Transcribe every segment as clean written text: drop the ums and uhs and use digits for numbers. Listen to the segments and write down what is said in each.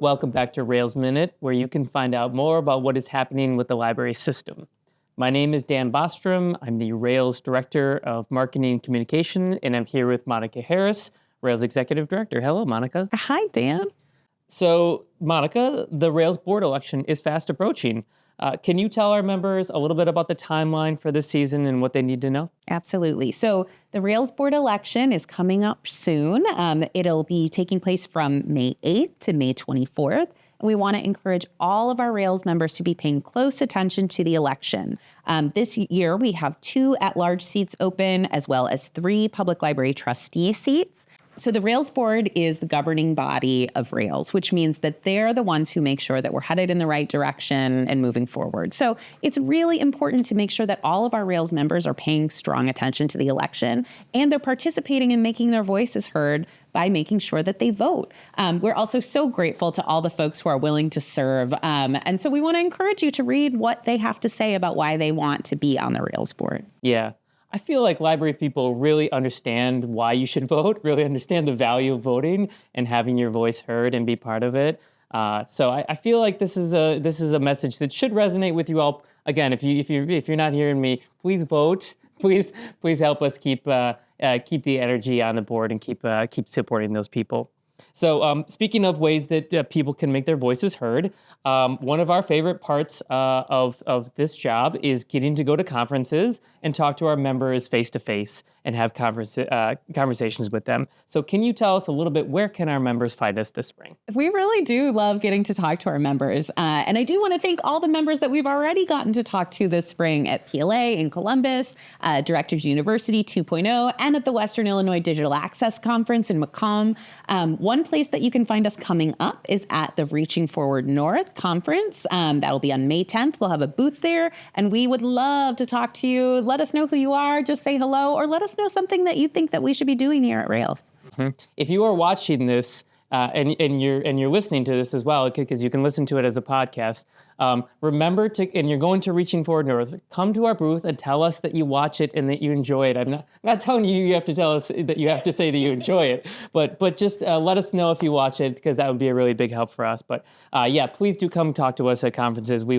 Welcome back to Rails Minute, where you can find out more about what is happening with the library system. My name is Dan Bostrom. I'm the Rails Director of Marketing and Communication, and I'm here with Monica Harris, Rails Executive Director. Hello, Monica. Hi, Dan. So, Monica, the Rails board election is fast approaching. Can you tell our members a little bit about the timeline for this season and what they need to know? Absolutely. So the Rails board election is coming up soon. It'll be taking place from May 8th to May 24th. We want to encourage all of our Rails members to be paying close attention to the election. This year, we have 2 at-large seats open, as well as 3 public library trustee seats. So the Rails board is the governing body of Rails, which means that they're the ones who make sure that we're headed in the right direction and moving forward. So it's really important to make sure that all of our Rails members are paying strong attention to the election, and they're participating in making their voices heard by making sure that they vote. We're also so grateful to all the folks who are willing to serve. And so we want to encourage you to read what they have to say about why they want to be on the Rails board. Yeah. I feel like library people really understand why you should vote, really understand the value of voting and having your voice heard and be part of it. So I feel like this is a message that should resonate with you all. Again, if you're not hearing me, please vote. Please help us keep the energy on the board and keep supporting those people. So speaking of ways that people can make their voices heard, one of our favorite parts of this job is getting to go to conferences and talk to our members face-to-face and have conversations with them. So can you tell us a little bit, where can our members find us this spring? We really do love getting to talk to our members. And I do want to thank all the members that we've already gotten to talk to this spring at PLA in Columbus, Directors University 2.0, and at the Western Illinois Digital Access Conference in Macomb. One place that you can find us coming up is at the Reaching Forward North Conference. That'll be on May 10th. We'll have a booth there, and we would love to talk to you. Let us know who you are. Just say hello, or let us know something that you think that we should be doing here at Rails. Mm-hmm. If you are watching this and you're listening to this as well, because you can listen to it as a podcast, remember and you're going to Reaching Forward North, come to our booth and tell us that you watch it and that you enjoy it. I'm not telling you have to tell us that you have to say that you enjoy it, but just let us know if you watch it, because that would be a really big help for us. But yeah, please do come talk to us at conferences. We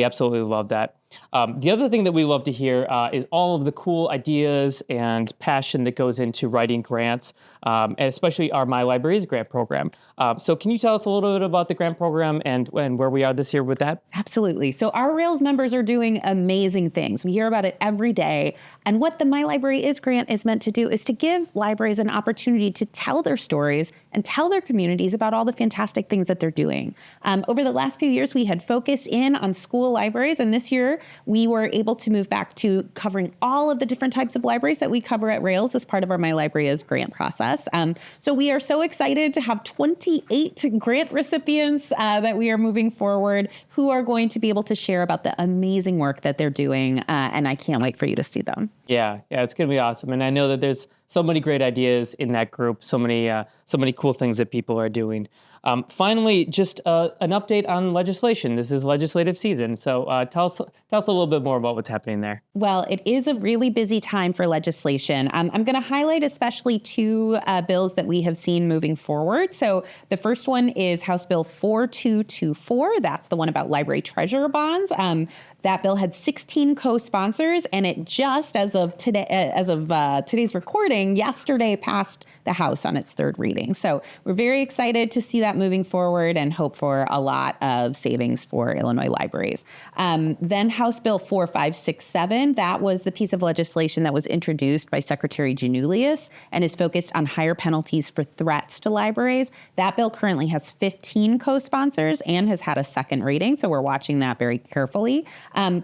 absolutely love that. The other thing that we love to hear is all of the cool ideas and passion that goes into writing grants, and especially our My Libraries grant program. So can you tell us a little bit about the grant program and where we are this year with that? Absolutely. So our Rails members are doing amazing things. We hear about it every day. And what the My Library Is grant is meant to do is to give libraries an opportunity to tell their stories and tell their communities about all the fantastic things that they're doing. Over the last few years, we had focused in on school libraries, and this year we were able to move back to covering all of the different types of libraries that we cover at Rails as part of our My Library Is grant process. So we are so excited to have 28 grant recipients that we are moving forward, who are going to be able to share about the amazing work that they're doing, and I can't wait for you to see them. Yeah, it's going to be awesome. And I know that there's so many great ideas in that group, so many cool things that people are doing. Finally, just an update on legislation. This is legislative season, so tell us a little bit more about what's happening there. Well, it is a really busy time for legislation. I'm going to highlight especially 2 bills that we have seen moving forward. So the first one is House Bill 4224. That's the one about library treasurer bonds. That bill had 16 co-sponsors, and it just, as of today's recording, yesterday passed the House on its 3rd reading. So we're very excited to see that moving forward and hope for a lot of savings for Illinois libraries. Then House Bill 4567, that was the piece of legislation that was introduced by Secretary Giannoulias and is focused on higher penalties for threats to libraries. That bill currently has 15 co-sponsors and has had a 2nd reading, so we're watching that very carefully.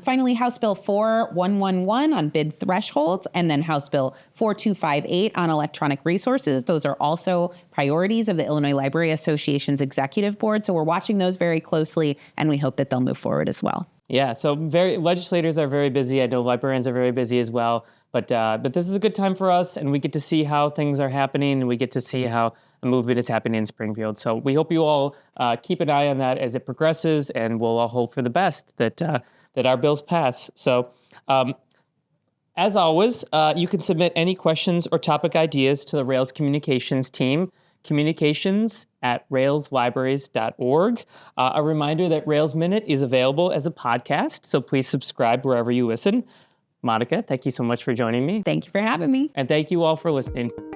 Finally, House Bill 4111 on bid thresholds, and then House Bill 4258 on electronic resources. Those are also priorities of the Illinois Library Association's Executive Board, so we're watching those very closely, and we hope that they'll move forward as well. Yeah, so legislators are very busy. I know librarians are very busy as well, but this is a good time for us, and we get to see how things are happening, and we get to see how a movement is happening in Springfield. So we hope you all keep an eye on that as it progresses, and we'll all hope for the best that our bills pass. So as always, you can submit any questions or topic ideas to the Rails communications team. communications@railslibraries.org. A reminder that Rails Minute is available as a podcast, so please subscribe wherever you listen. Monica, thank you so much for joining me. Thank you for having me. And thank you all for listening.